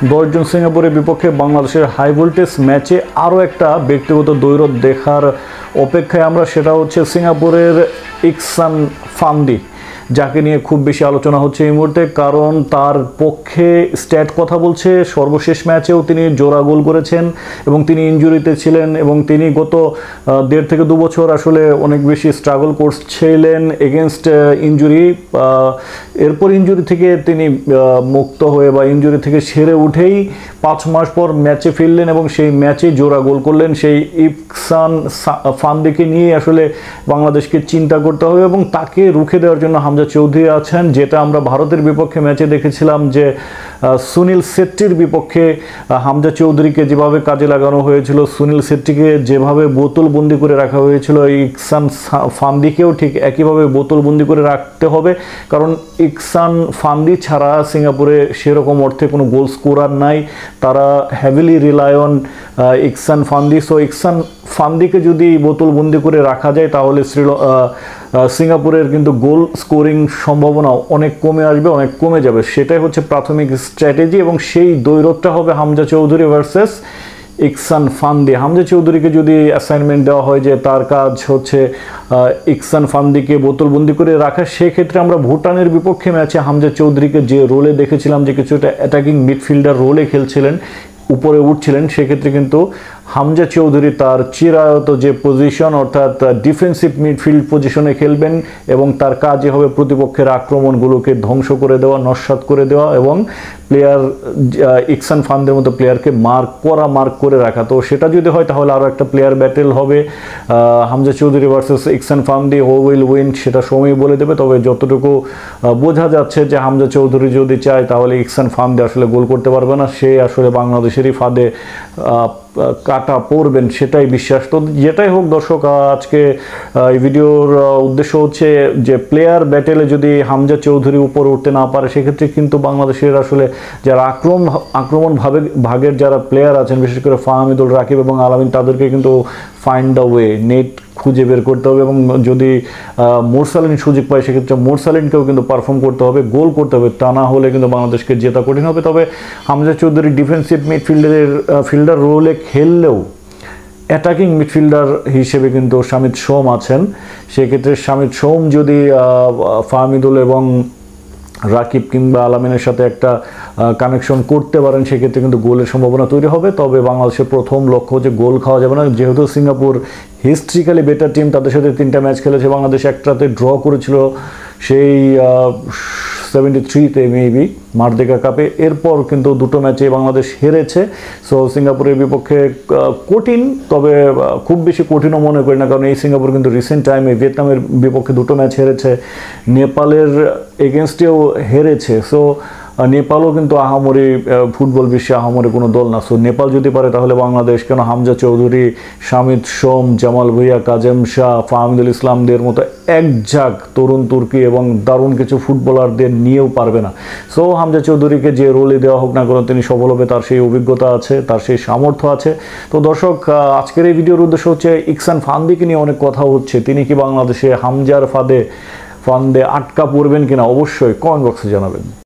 10 জন সিঙ্গাপুরের বিপক্ষে বাংলাদেশের হাই ভোল্টেজ ম্যাচে আরও একটা ব্যক্তিগত দ্বৈরথ দেখার অপেক্ষায় আমরা, সেটা হচ্ছে সিঙ্গাপুরের ইকসান ফান্দি, যাকে নিয়ে খুব বেশি আলোচনা হচ্ছে এই মুহূর্তে, কারণ তার পক্ষে স্ট্যাট কথা বলছে। সর্বশেষ ম্যাচেও তিনি জোড়া গোল করেছেন এবং তিনি ইনজুরিতে ছিলেন এবং তিনি গত 1.5 থেকে 2 বছর আসলে অনেক বেশি স্ট্রাগল করছিলেন এগেনস্ট ইনজুরি। এরপর ইনজুরি থেকে তিনি মুক্ত হয়ে বা ইনজুরি থেকে সেরে উঠেই 5 মাস পর ম্যাচে ফিরলেন এবং সেই ম্যাচে জোড়া গোল করলেন। সেই ইকসান ফান্দিকে নিয়ে আসলে বাংলাদেশকে চিন্তা করতে হবে এবং তাকে রুখে দেওয়ার জন্য হামজা চৌধুরী আছেন, যেটা আমরা ভারতের বিপক্ষে ম্যাচে দেখেছিলাম যে সুনীল শেট্টির বিপক্ষে হামজা চৌধুরীকে যেভাবে কাজে লাগানো হয়েছিল, সুনীল শেট্টিকে যেভাবে বোতলবন্দি করে রাখা হয়েছিল, ইকসান ফান্দিকেও ঠিক একইভাবে বোতলবন্দি করে রাখতে হবে। কারণ ইকসান ফান্দি ছাড়া সিঙ্গাপুরে সেরকম অর্থে কোনো গোল স্কোরার নাই, তারা heavily rely on Ikhsan Fandi. So Ikhsan ফান্দিকে যদি বোতলবন্দি করে রাখা যায় তাহলে সিঙ্গাপুরের কিন্তু গোল স্কোরিং সম্ভাবনা অনেক কমে আসবে, অনেক কমে যাবে। সেটাই হচ্ছে প্রাথমিক স্ট্র্যাটেজি এবং সেই দ্বৈরথটা হবে Hamza Chowdhury versus Ikhsan Fandi. Hamza চৌধুরীকে যদি অ্যাসাইনমেন্ট দেওয়া হয় যে তার কাজ হচ্ছে ইকসান ফান্দিকে বোতলবন্দি করে রাখা, সেক্ষেত্রে আমরা ভুটানের বিপক্ষে ম্যাচে হামজা চৌধুরীকে যে রোলে দেখেছিলাম যে কিছুটা অ্যাটাকিং মিডফিল্ডার রোলে খেলছিলেন, উপরে উঠছিলেন, সেক্ষেত্রে কিন্তু হামজা চৌধুরী তার চিরায়ত যে পজিশন অর্থাৎ ডিফেন্সিভ মিডফিল্ড পজিশনে খেলবেন এবং তার কাজই হবে প্রতিপক্ষের আক্রমণগুলোকে ধ্বংস করে দেওয়া, নস্যাৎ করে দেওয়া এবং প্লেয়ার ইকসান ফান্দের মতো প্লেয়ারকে মার্ক করে রাখা। তো সেটা যদি হয় তাহলে আরও একটা প্লেয়ার ব্যাটেল হবে Hamza Chowdhury versus Ikhsan Fandi. Who will win সেটা সময় বলে দেবে, তবে যতটুকু বোঝা যাচ্ছে যে হামজা চৌধুরী যদি চায় তাহলে ইকসান ফান্দি আসলে গোল করতে পারবে না, সে আসলে বাংলাদেশেরই ফাঁদে কাটা পড়বেন সেটাই বিশ্বাস। তো যেটাই হোক দর্শক, আজকে এই ভিডিওর উদ্দেশ্য হচ্ছে যে প্লেয়ার ব্যাটেলে যদি হামজা চৌধুরী উপরে উঠতে না পারে সেক্ষেত্রে কিন্তু বাংলাদেশের আসলে যারা আক্রমণ ভাগের যারা প্লেয়ার আছেন, বিশেষ করে ফাহমিদুল, রাকিব এবং আলামিন, তাদেরকে কিন্তু ফাইন্ড দ্য ওয়ে, নেট খুঁজে বের করতে হবে এবং যদি মোরসালিন সুযোগ পায় সেক্ষেত্রে মোরসালিনকেও কিন্তু পারফর্ম করতে হবে, গোল করতে হবে, তা না হলে কিন্তু বাংলাদেশকে জেতা কঠিন হবে। তবে হামজা চৌধুরী ডিফেন্সিভ ফিল্ডার রোলে খেললেও অ্যাটাকিং মিডফিল্ডার হিসেবে কিন্তু শামিদ সোম আছেন। সেক্ষেত্রে শামিদ সোম যদি ফাহমিদুল এবং রাকিব কিংবা আলামিনের সাথে একটা কানেকশন করতে পারেন সেক্ষেত্রে কিন্তু গোলের সম্ভাবনা তৈরি হবে। তবে বাংলাদেশের প্রথম লক্ষ্য হচ্ছে গোল খাওয়া যাবে না, যেহেতু সিঙ্গাপুর হিস্ট্রিক্যালি বেটার টিম, তাদের সাথে 3টা ম্যাচ খেলেছে, বাংলাদেশ একটাতে ড্র করেছিল সেই 73-তে মেবি মারদেকা কাপে। এরপর কিন্তু 2টো ম্যাচে বাংলাদেশ হেরেছে। সো সিঙ্গাপুরের বিপক্ষে কঠিন, তবে খুব বেশি কঠিনও মনে করি না, কারণ এই সিঙ্গাপুর কিন্তু রিসেন্ট টাইমে ভিয়েতনামের বিপক্ষে 2টো ম্যাচ হেরেছে, নেপালের এগেনস্টেও হেরেছে। সো নেপালও কিন্তু আহামরি ফুটবল বিশ্বে আহামরি কোনো দল না। সো নেপাল যদি পারে তাহলে বাংলাদেশ কেন হামজা চৌধুরী, শামিদ সোম, জামাল ভুঁইয়া, কাজেম শাহ, ফাহমিদুল ইসলামদের মতো একঝাঁক তরুণ তুর্কি এবং দারুণ কিছু ফুটবলারদের নিয়েও পারবে না। সো হামজা চৌধুরীকে যে রোলে দেওয়া হোক না কেন তিনি সফল হবে, তার সেই অভিজ্ঞতা আছে, তার সেই সামর্থ্য আছে। তো দর্শক, আজকের এই ভিডিওর উদ্দেশ্য হচ্ছে ইকসান ফান্দিকে নিয়ে অনেক কথা হচ্ছে, তিনি কি বাংলাদেশে হামজার ফাঁদে আটকা পড়বেন কিনা অবশ্যই কমেন্ট বক্সে জানাবেন।